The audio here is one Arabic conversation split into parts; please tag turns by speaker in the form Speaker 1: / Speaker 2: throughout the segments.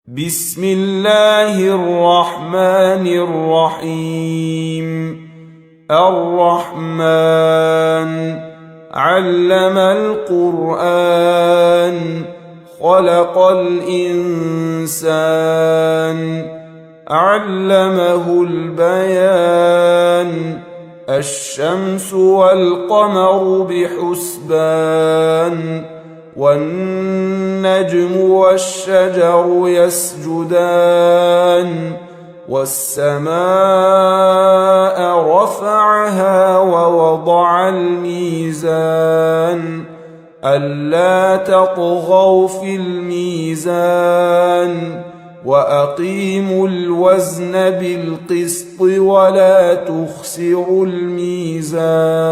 Speaker 1: بسم الله الرحمن الرحيم. الرحمن علم القرآن خلق الإنسان علمه البيان الشمس والقمر بحسبان والنجم والشجر يسجدان والسماء رفعها ووضع الميزان ألا تطغوا في الميزان وأقيموا الوزن بالقسط ولا تخسروا الميزان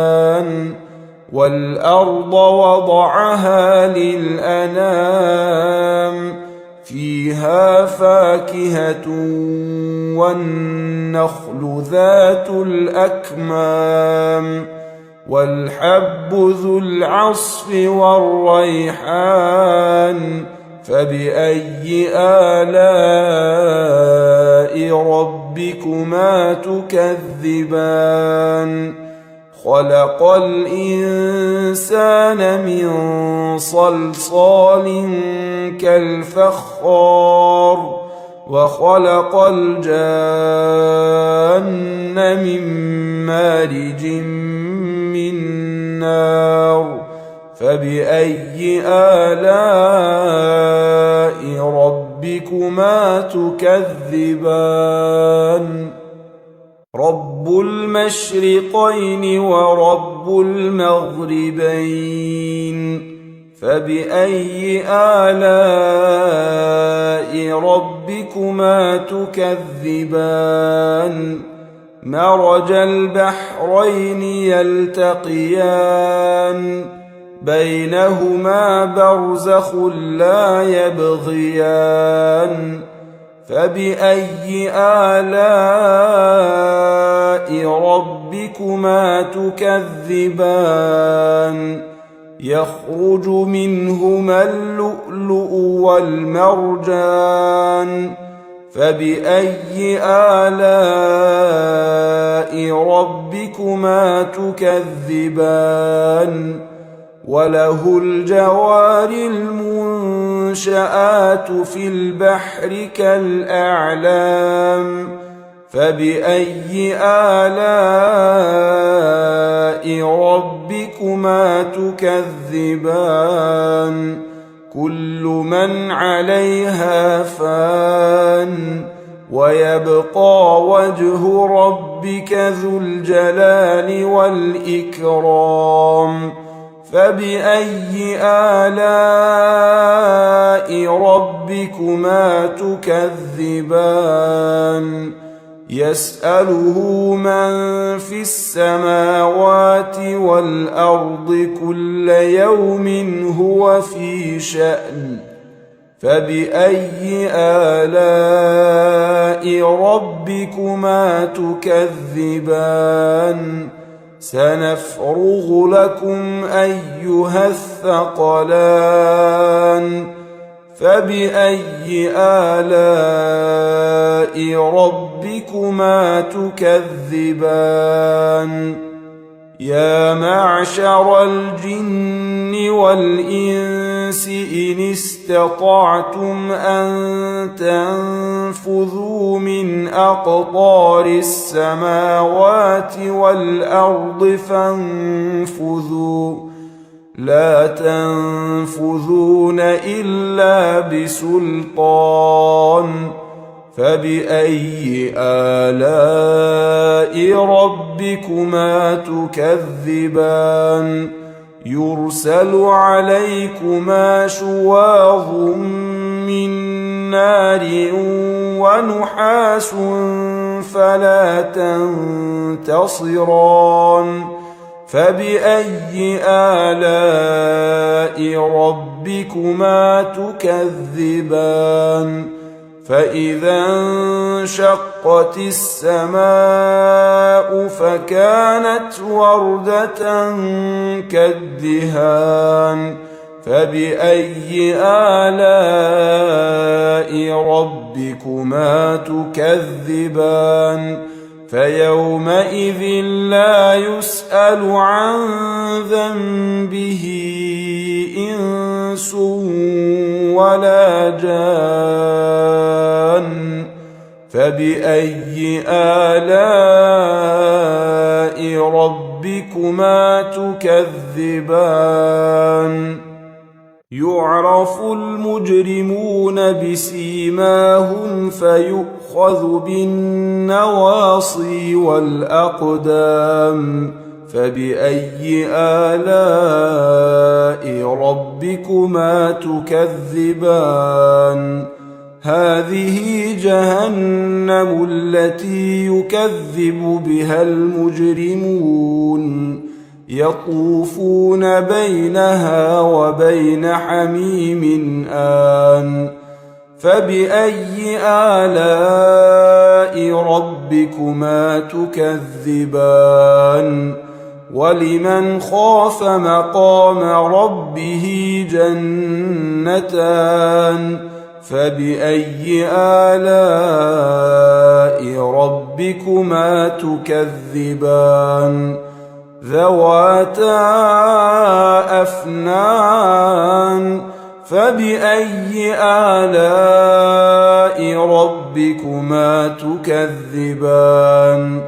Speaker 1: والأرض وضعها للأنام فيها فاكهة والنخل ذات الأكمام والحب ذو العصف والريحان فبأي آلاء ربكما تكذبان خلق الإنسان من صلصال كالفخار وخلق الجان من مارج من نار فبأي آلاء ربكما تكذبان رب المشرقين ورب المغربين فبأي آلاء ربكما تكذبان مرج البحرين يلتقيان بينهما برزخ لا يبغيان فبأي آلاء ربكما تكذبان يخرج منهما اللؤلؤ والمرجان فبأي آلاء ربكما تكذبان وله الجوار المنشآت في البحر كالأعلام فبأي آلاء ربكما تكذبان كل من عليها فان ويبقى وجه ربك ذو الجلال والإكرام فبأي آلاء ربكما تكذبان يسأله من في السماوات والأرض كل يوم هو في شأن فبأي آلاء ربكما تكذبان سنفرغ لكم أيها الثقلان فبأي آلاء ربكما تكذبان يا معشر الجن والإنس إن استطعتم أن تنفذوا من أقطار السماوات والأرض فانفذوا لا تنفذون إلا بسلطان فبأي آلاء ربكما تكذبان يرسل عليكما شواظ من نار ونحاس فلا تنتصران فبأي آلاء ربكما تكذبان فإذا انشقت السماء فكانت وردة كالدهان فبأي آلاء ربكما تكذبان فيومئذ لا يسأل عن ذنبه إنس ولا جان فبأي آلاء ربكما تكذبان يعرف المجرمون بسيماهم فيؤخذ بالنواصي والأقدام فبأي آلاء ربكما تكذبان هذه جهنم التي يكذب بها المجرمون يطوفون بينها وبين حميم آن فبأي آلاء ربكما تكذبان ولمن خاف مقام ربه جنتان فبأي آلاء ربكما تكذبان ذواتا أفنان فبأي آلاء ربكما تكذبان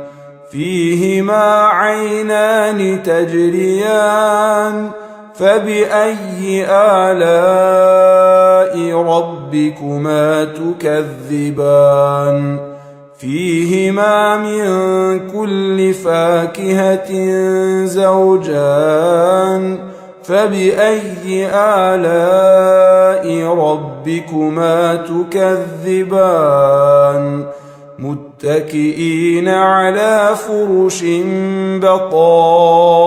Speaker 1: فيهما عينان تجريان فبأي آلاء ربكما تكذبان فيهما من كل فاكهة زوجان فبأي آلاء ربكما تكذبان متكئين على فرش بطائنها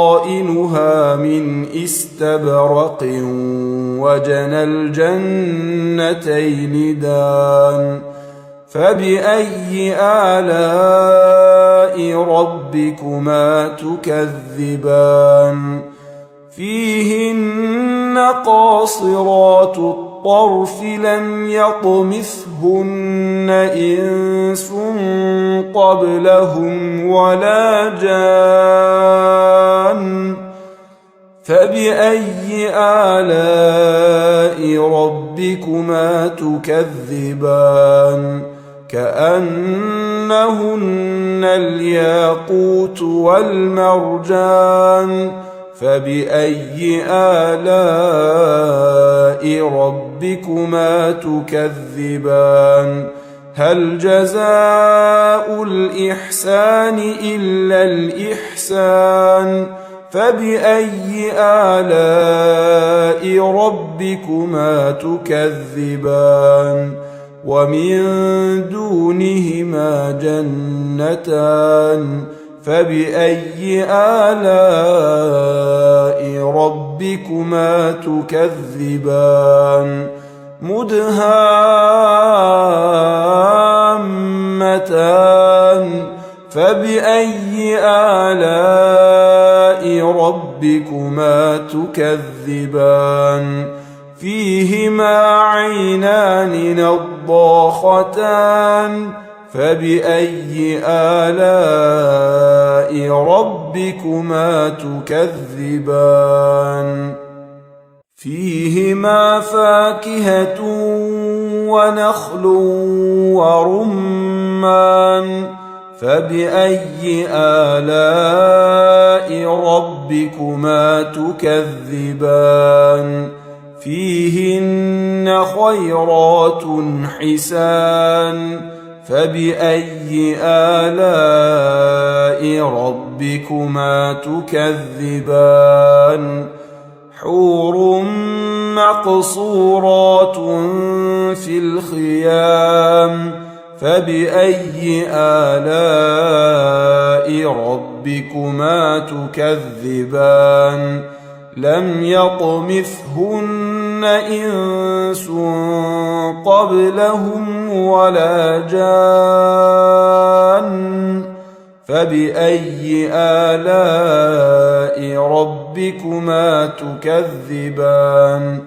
Speaker 1: من استبرق وجنى الجنتين دان فبأي آلاء ربكما تكذبان فيهن قاصرات الطرف لم يطمثهن إنس قبلهم ولا جان فبأي آلاء ربكما تكذبان كأنهن الياقوت والمرجان فبأي آلاء ربكما تكذبان هل جزاء الإحسان إلا الإحسان فبأي آلاء ربكما تكذبان ومن دونهما جنتان فبأي آلاء ربكما تكذبان مدهامتان فبأي آلاء ربكما تكذبان فيهما عينان نضاختان فبأي آلاء ربكما تكذبان فيهما فاكهة ونخل ورمان فبأي آلاء ربكما تكذبان فيهن خيرات حسان فبأي آلاء ربكما تكذبان حور مقصورات في الخيام فبأي آلاء ربكما تكذبان لم يطمثهن إنس قبلهم ولا جان فبأي آلاء ربكما تكذبان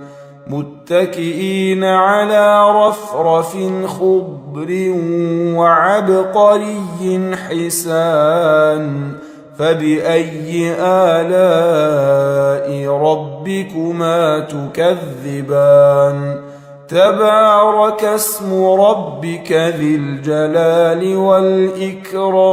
Speaker 1: متكئين على رفرف خضر وعبقري حسان فبأي آلاء ربكما تكذبان تبارك اسم ربك ذي الجلال والإكرام